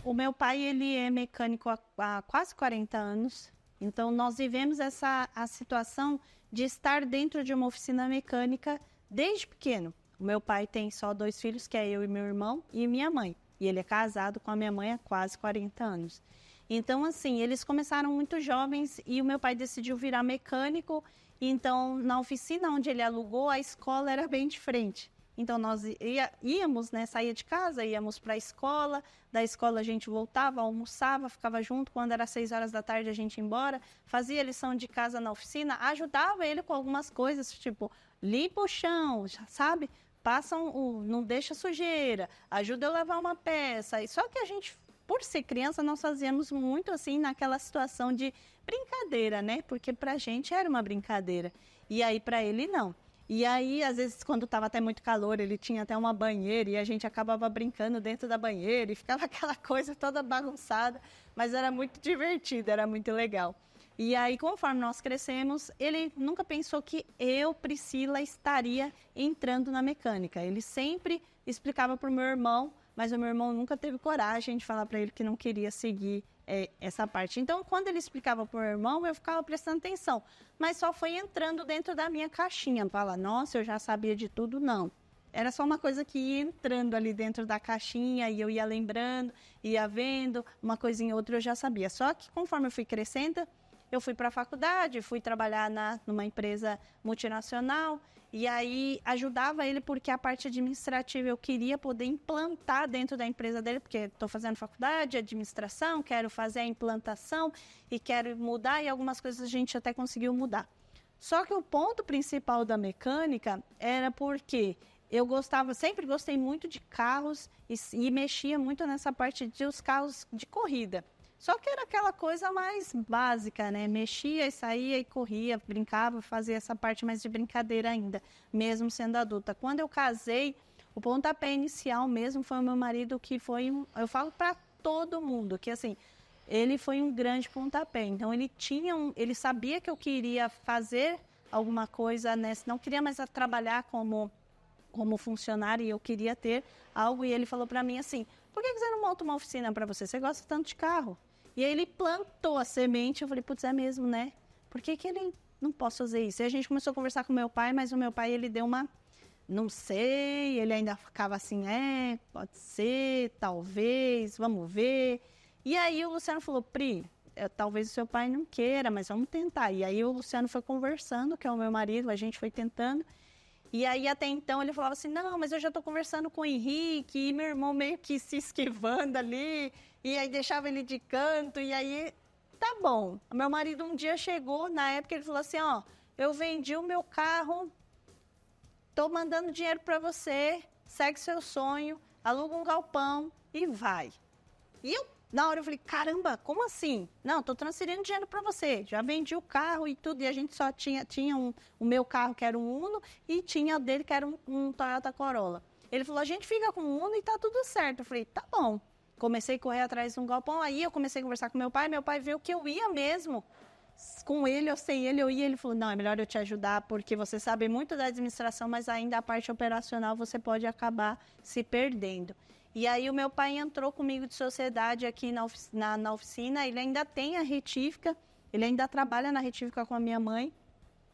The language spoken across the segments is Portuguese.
O meu pai, ele é mecânico há quase 40 anos. Então, nós vivemos a situação de estar dentro de uma oficina mecânica desde pequeno. O meu pai tem só 2 filhos, que é eu e meu irmão, e minha mãe. E ele é casado com a minha mãe há quase 40 anos. Então, assim, eles começaram muito jovens e o meu pai decidiu virar mecânico. Então, na oficina onde ele alugou, a escola era bem diferente. Então, nós íamos, né, saía de casa, íamos para a escola, da escola a gente voltava, almoçava, ficava junto, quando era 6 horas da tarde a gente ia embora, fazia lição de casa na oficina, ajudava ele com algumas coisas, tipo, limpa o chão, sabe? Não deixa sujeira, ajuda eu a lavar uma peça. E só que a gente, por ser criança, nós fazíamos muito assim naquela situação de brincadeira, né? Porque pra gente era uma brincadeira. E aí pra ele não. E aí, às vezes, quando estava até muito calor, ele tinha até uma banheira e a gente acabava brincando dentro da banheira e ficava aquela coisa toda bagunçada, mas era muito divertido, era muito legal. E aí, conforme nós crescemos, ele nunca pensou que eu, Priscila, estaria entrando na mecânica. Ele sempre explicava para o meu irmão, mas o meu irmão nunca teve coragem de falar para ele que não queria seguir essa parte. Então, quando ele explicava para o meu irmão, eu ficava prestando atenção. Mas só foi entrando dentro da minha caixinha. Fala, nossa, eu já sabia de tudo, não. Era só uma coisa que ia entrando ali dentro da caixinha e eu ia lembrando, ia vendo, uma coisinha ou outra eu já sabia. Só que conforme eu fui crescendo, eu fui para a faculdade, fui trabalhar numa empresa multinacional e aí ajudava ele porque a parte administrativa eu queria poder implantar dentro da empresa dele, porque estou fazendo faculdade de administração, quero fazer a implantação e quero mudar e algumas coisas a gente até conseguiu mudar. Só que o ponto principal da mecânica era porque eu sempre gostei muito de carros e mexia muito nessa parte dos carros de corrida. Só que era aquela coisa mais básica, né? Mexia e saía e corria, brincava, fazia essa parte mais de brincadeira ainda, mesmo sendo adulta. Quando eu casei, o pontapé inicial mesmo foi o meu marido, que foi eu falo para todo mundo, que assim, ele foi um grande pontapé. Então ele sabia que eu queria fazer alguma coisa, né? Não queria mais trabalhar como funcionário e eu queria ter algo. E ele falou para mim assim, por que você não monta uma oficina para você? Você gosta tanto de carro. E aí ele plantou a semente, eu falei, putz, é mesmo, né? Por que ele não posso fazer isso? E a gente começou a conversar com meu pai, mas o meu pai, ele deu uma, não sei, ele ainda ficava assim, pode ser, talvez, vamos ver. E aí o Luciano falou, Pri, talvez o seu pai não queira, mas vamos tentar. E aí o Luciano foi conversando, que é o meu marido, a gente foi tentando. E aí, até então, ele falava assim, não, mas eu já tô conversando com o Henrique, e meu irmão meio que se esquivando ali, e aí deixava ele de canto, e aí, tá bom. Meu marido um dia chegou, na época, ele falou assim, ó, eu vendi o meu carro, tô mandando dinheiro pra você, segue seu sonho, aluga um galpão e vai. E na hora eu falei, caramba, como assim? Não, tô transferindo dinheiro para você. Já vendi o carro e tudo, e a gente só tinha o meu carro, que era um Uno, e tinha o dele, que era um Toyota Corolla. Ele falou, a gente fica com o Uno e tá tudo certo. Eu falei, tá bom. Comecei a correr atrás de um galpão, aí eu comecei a conversar com meu pai viu que eu ia mesmo. Com ele ou sem ele, eu ia. Ele falou, não, é melhor eu te ajudar, porque você sabe muito da administração, mas ainda a parte operacional você pode acabar se perdendo. E aí o meu pai entrou comigo de sociedade aqui na oficina, ele ainda tem a retífica, ele ainda trabalha na retífica com a minha mãe,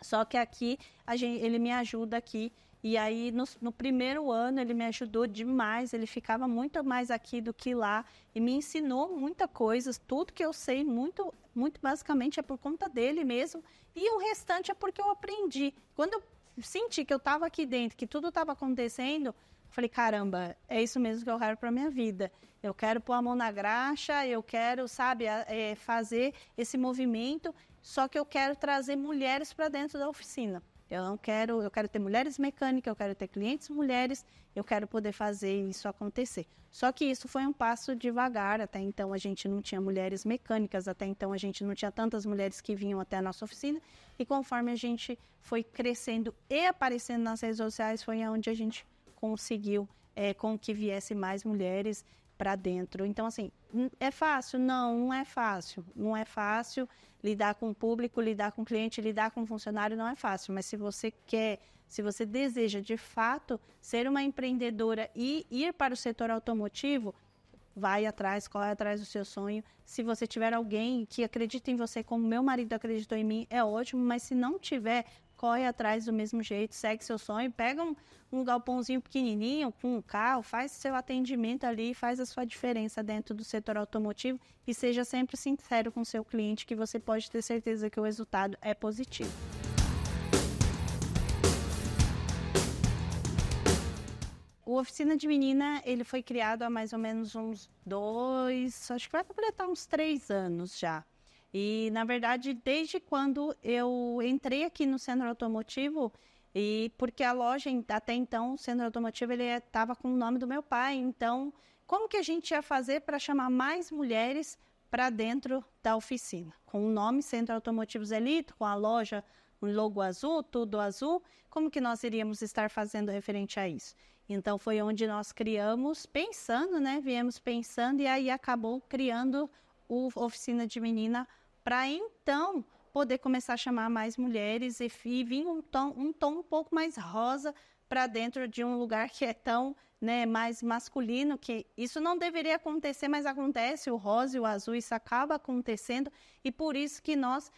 só que aqui ele me ajuda aqui. E aí no primeiro ano ele me ajudou demais, ele ficava muito mais aqui do que lá e me ensinou muita coisa, tudo que eu sei muito basicamente é por conta dele mesmo, e o restante é porque eu aprendi. Quando eu senti que eu estava aqui dentro, que tudo estava acontecendo, falei, caramba, é isso mesmo que eu quero para minha vida. Eu quero pôr a mão na graxa, eu quero, sabe, fazer esse movimento, só que eu quero trazer mulheres para dentro da oficina. Eu quero ter mulheres mecânicas, eu quero ter clientes mulheres, eu quero poder fazer isso acontecer. Só que isso foi um passo devagar, até então a gente não tinha mulheres mecânicas, até então a gente não tinha tantas mulheres que vinham até a nossa oficina, e conforme a gente foi crescendo e aparecendo nas redes sociais, foi onde a gente conseguiu com que viesse mais mulheres para dentro. Então, assim, é fácil? Não é fácil. Não é fácil lidar com o público, lidar com o cliente, lidar com o funcionário, não é fácil. Mas se você se você deseja, de fato, ser uma empreendedora e ir para o setor automotivo, vai atrás, corre atrás do seu sonho. Se você tiver alguém que acredita em você como meu marido acreditou em mim, é ótimo, mas se não tiver, corre atrás do mesmo jeito, segue seu sonho, pega um galpãozinho pequenininho com um carro, faz seu atendimento ali, faz a sua diferença dentro do setor automotivo e seja sempre sincero com o seu cliente, que você pode ter certeza que o resultado é positivo. O Oficina de Menina, ele foi criado há mais ou menos acho que vai completar uns 3 anos já. E, na verdade, desde quando eu entrei aqui no Centro Automotivo, e porque a loja, até então, o Centro Automotivo, ele estava com o nome do meu pai. Então, como que a gente ia fazer para chamar mais mulheres para dentro da oficina? Com o nome Centro Automotivo Zelito, com a loja, o logo azul, tudo azul, como que nós iríamos estar fazendo referente a isso? Então, foi onde nós criamos, pensando, né? Viemos pensando e aí acabou criando o Oficina de Menina para, então, poder começar a chamar mais mulheres e vir um tom um pouco mais rosa para dentro de um lugar que é tão, né, mais masculino, que isso não deveria acontecer, mas acontece, o rosa e o azul, isso acaba acontecendo, e por isso que nós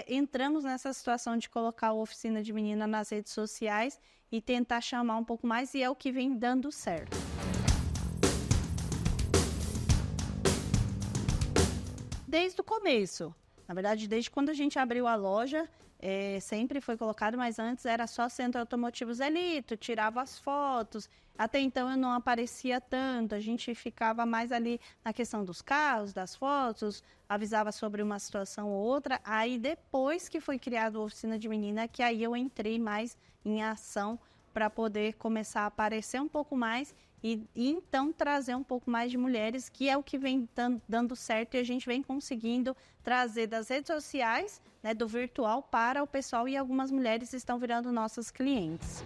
entramos nessa situação de colocar a Oficina de Menina nas redes sociais e tentar chamar um pouco mais, e é o que vem dando certo. Desde o começo, na verdade, desde quando a gente abriu a loja, sempre foi colocado, mas antes era só Centro Automotivo Zelito, tirava as fotos, até então eu não aparecia tanto, a gente ficava mais ali na questão dos carros, das fotos, avisava sobre uma situação ou outra, aí depois que foi criada a Oficina de Menina, que aí eu entrei mais em ação para poder começar a aparecer um pouco mais e então trazer um pouco mais de mulheres, que é o que vem dando certo e a gente vem conseguindo trazer das redes sociais, né, do virtual para o pessoal, e algumas mulheres estão virando nossas clientes.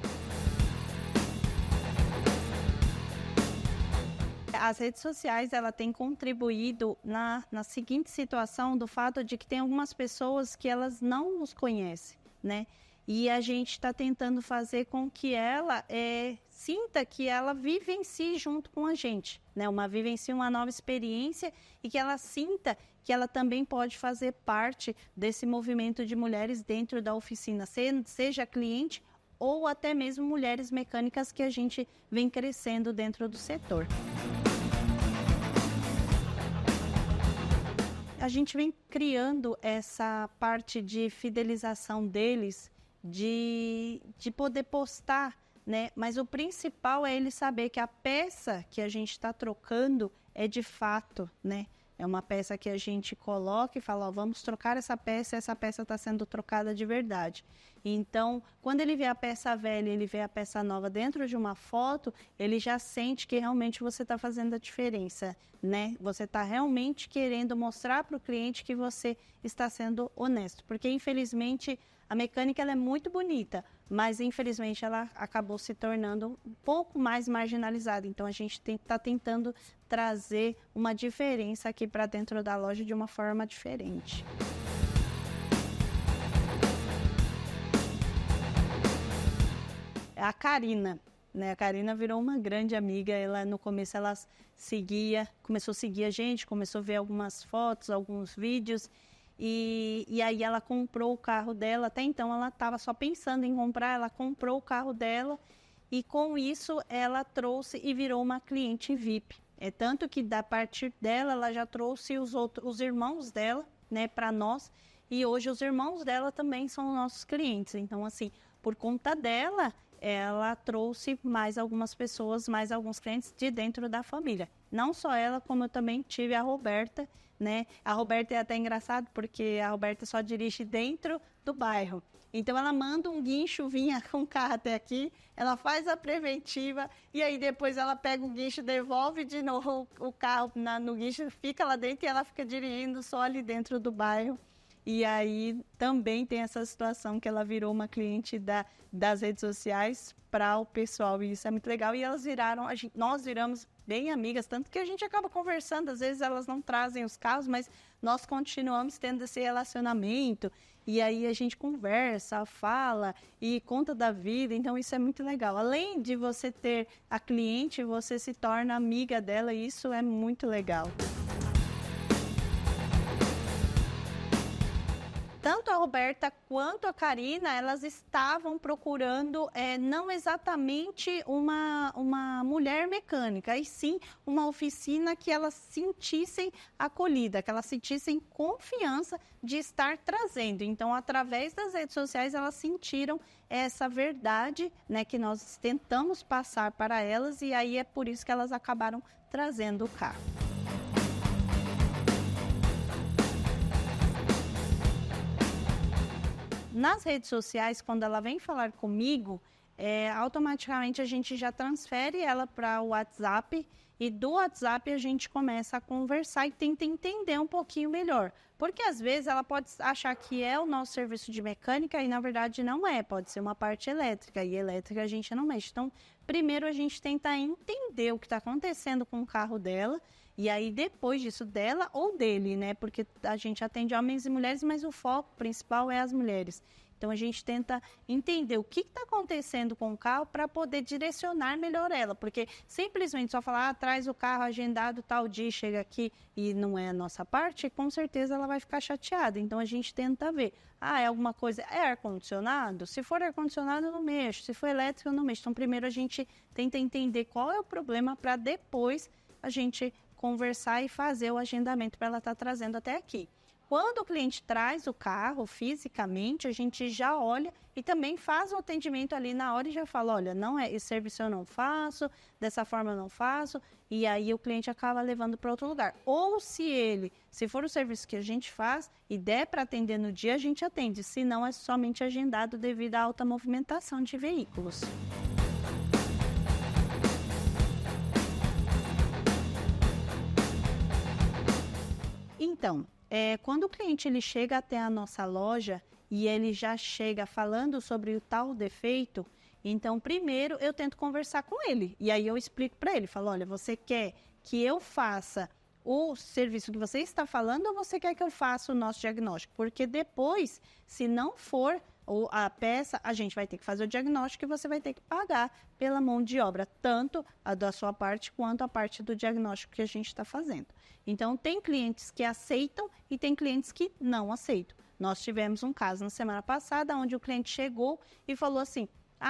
As redes sociais, ela tem contribuído na seguinte situação, do fato de que tem algumas pessoas que elas não nos conhecem, né? E a gente está tentando fazer com que ela sinta que ela vivencie junto com a gente, né? Vivencie uma nova experiência e que ela sinta que ela também pode fazer parte desse movimento de mulheres dentro da oficina, seja cliente ou até mesmo mulheres mecânicas que a gente vem crescendo dentro do setor. A gente vem criando essa parte de fidelização deles, de poder postar, né? Mas o principal é ele saber que a peça que a gente está trocando é de fato, né? É uma peça que a gente coloca e fala, ó, vamos trocar essa peça está sendo trocada de verdade. Então, quando ele vê a peça velha, ele vê a peça nova dentro de uma foto, ele já sente que realmente você está fazendo a diferença, né? Você está realmente querendo mostrar para o cliente que você está sendo honesto. Porque, infelizmente, a mecânica ela é muito bonita, mas infelizmente ela acabou se tornando um pouco mais marginalizada. Então a gente está tentando trazer uma diferença aqui para dentro da loja de uma forma diferente. A Karina, né? A Karina virou uma grande amiga. Ela no começo ela começou a seguir a gente, começou a ver algumas fotos, alguns vídeos. E aí ela comprou o carro dela, até então ela estava só pensando em comprar, ela comprou o carro dela e com isso ela trouxe e virou uma cliente VIP. É tanto que da partir dela ela já trouxe os irmãos dela, né, para nós, e hoje os irmãos dela também são nossos clientes. Então assim, por conta dela, ela trouxe mais algumas pessoas, mais alguns clientes de dentro da família. Não só ela, como eu também tive a Roberta, né? A Roberta é até engraçado porque a Roberta só dirige dentro do bairro. Então ela manda um guincho, vinha com o carro até aqui, ela faz a preventiva e aí depois ela pega o guincho, devolve de novo o carro no guincho, fica lá dentro e ela fica dirigindo só ali dentro do bairro. E aí também tem essa situação que ela virou uma cliente das redes sociais para o pessoal, e isso é muito legal. E elas viraram, nós viramos bem amigas, tanto que a gente acaba conversando, às vezes elas não trazem os carros, mas nós continuamos tendo esse relacionamento, e aí a gente conversa, fala e conta da vida, então isso é muito legal. Além de você ter a cliente, você se torna amiga dela, e isso é muito legal. Tanto a Roberta quanto a Karina, elas estavam procurando não exatamente uma mulher mecânica, e sim uma oficina que elas sentissem acolhida, que elas sentissem confiança de estar trazendo. Então, através das redes sociais, elas sentiram essa verdade, né, que nós tentamos passar para elas, e aí é por isso que elas acabaram trazendo o carro. Nas redes sociais, quando ela vem falar comigo, automaticamente a gente já transfere ela para o WhatsApp, e do WhatsApp a gente começa a conversar e tenta entender um pouquinho melhor. Porque às vezes ela pode achar que é o nosso serviço de mecânica e na verdade não é, pode ser uma parte elétrica, e elétrica a gente não mexe. Então, primeiro a gente tenta entender o que está acontecendo com o carro dela, e aí depois disso dela ou dele, né? Porque a gente atende homens e mulheres, mas o foco principal é as mulheres. Então, a gente tenta entender o que está acontecendo com o carro para poder direcionar melhor ela. Porque simplesmente só falar, traz o carro agendado tal dia, chega aqui e não é a nossa parte, com certeza ela vai ficar chateada. Então, a gente tenta ver. É alguma coisa, é ar-condicionado? Se for ar-condicionado, eu não mexo. Se for elétrico, eu não mexo. Então, primeiro a gente tenta entender qual é o problema para depois a gente conversar e fazer o agendamento para ela estar trazendo até aqui. Quando o cliente traz o carro fisicamente, a gente já olha e também faz o atendimento ali na hora e já fala, olha, não é, esse serviço eu não faço, dessa forma eu não faço, e aí o cliente acaba levando para outro lugar. Ou se for o serviço que a gente faz e der para atender no dia, a gente atende, se não é somente agendado devido à alta movimentação de veículos. Então, quando o cliente ele chega até a nossa loja e ele já chega falando sobre o tal defeito, então primeiro eu tento conversar com ele. E aí eu explico para ele, falo, olha, você quer que eu faça o serviço que você está falando ou você quer que eu faça o nosso diagnóstico? Porque depois, se não for a peça, a gente vai ter que fazer o diagnóstico e você vai ter que pagar pela mão de obra, tanto a da sua parte quanto a parte do diagnóstico que a gente está fazendo. Então, tem clientes que aceitam e tem clientes que não aceitam. Nós tivemos um caso na semana passada, onde o cliente chegou e falou assim,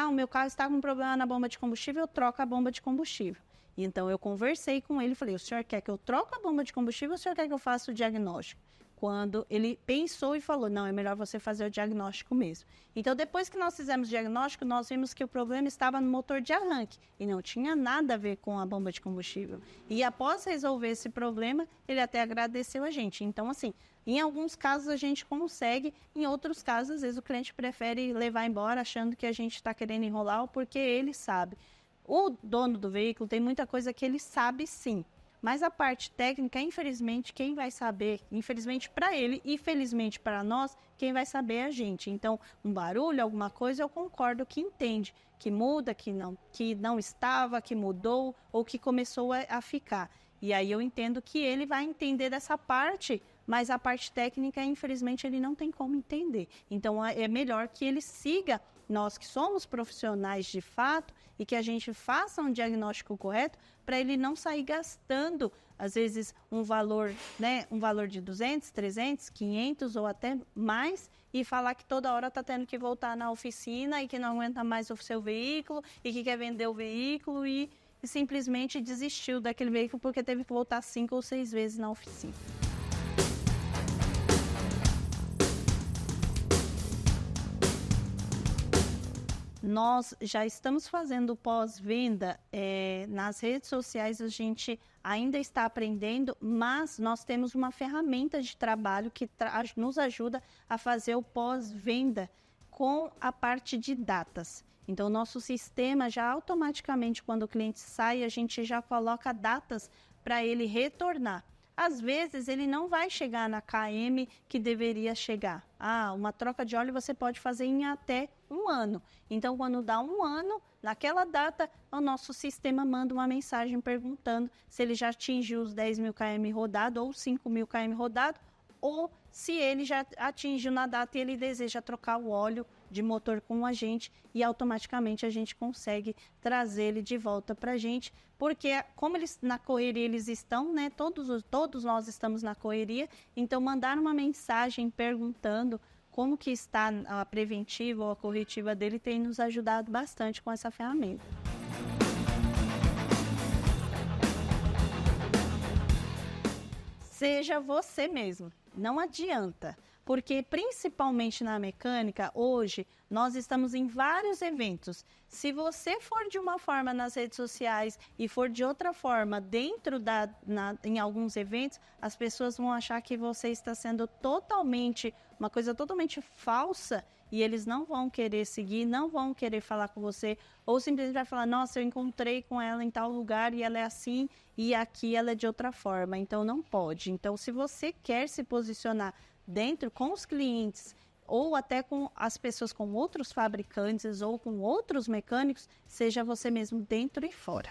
o meu carro está com um problema na bomba de combustível, eu troco a bomba de combustível. Então, eu conversei com ele e falei, o senhor quer que eu troque a bomba de combustível ou o senhor quer que eu faça o diagnóstico? Quando ele pensou e falou, não, é melhor você fazer o diagnóstico mesmo. Então, depois que nós fizemos o diagnóstico, nós vimos que o problema estava no motor de arranque e não tinha nada a ver com a bomba de combustível. E após resolver esse problema, ele até agradeceu a gente. Então, assim, em alguns casos a gente consegue, em outros casos, às vezes o cliente prefere levar embora achando que a gente está querendo enrolar, porque ele sabe. O dono do veículo tem muita coisa que ele sabe sim. Mas a parte técnica, infelizmente, quem vai saber, infelizmente para ele e felizmente para nós, quem vai saber é a gente. Então, um barulho, alguma coisa, eu concordo que entende, que muda, que não estava, que mudou ou que começou a ficar. E aí eu entendo que ele vai entender dessa parte, mas a parte técnica, infelizmente, ele não tem como entender. Então, é melhor que ele siga nós que somos profissionais de fato e que a gente faça um diagnóstico correto para ele não sair gastando, às vezes, um valor de 200, 300, 500 ou até mais e falar que toda hora está tendo que voltar na oficina e que não aguenta mais o seu veículo e que quer vender o veículo e simplesmente desistiu daquele veículo porque teve que voltar 5 ou 6 vezes na oficina. Nós já estamos fazendo pós-venda nas redes sociais, a gente ainda está aprendendo, mas nós temos uma ferramenta de trabalho que nos ajuda a fazer o pós-venda com a parte de datas. Então, o nosso sistema já automaticamente, quando o cliente sai, a gente já coloca datas para ele retornar. às vezes ele não vai chegar na KM que deveria chegar. Uma troca de óleo você pode fazer em até 1 ano. Então, quando dá 1 ano, naquela data, o nosso sistema manda uma mensagem perguntando se ele já atingiu os 10.000 km rodado ou 5.000 km rodado, ou se ele já atingiu na data e ele deseja trocar o óleo de motor com a gente, e automaticamente a gente consegue trazer ele de volta para a gente, porque como eles na correria eles estão, né? Todos nós estamos na correria, então mandar uma mensagem perguntando como que está a preventiva ou a corretiva dele tem nos ajudado bastante com essa ferramenta. Seja você mesmo, não adianta, porque principalmente na mecânica, hoje, nós estamos em vários eventos. Se você for de uma forma nas redes sociais e for de outra forma em alguns eventos, as pessoas vão achar que você está sendo uma coisa totalmente falsa, e eles não vão querer seguir, não vão querer falar com você, ou simplesmente vai falar, nossa, eu encontrei com ela em tal lugar e ela é assim, e aqui ela é de outra forma, então não pode. Então, se você quer se posicionar dentro com os clientes, ou até com as pessoas, com outros fabricantes ou com outros mecânicos, seja você mesmo dentro e fora.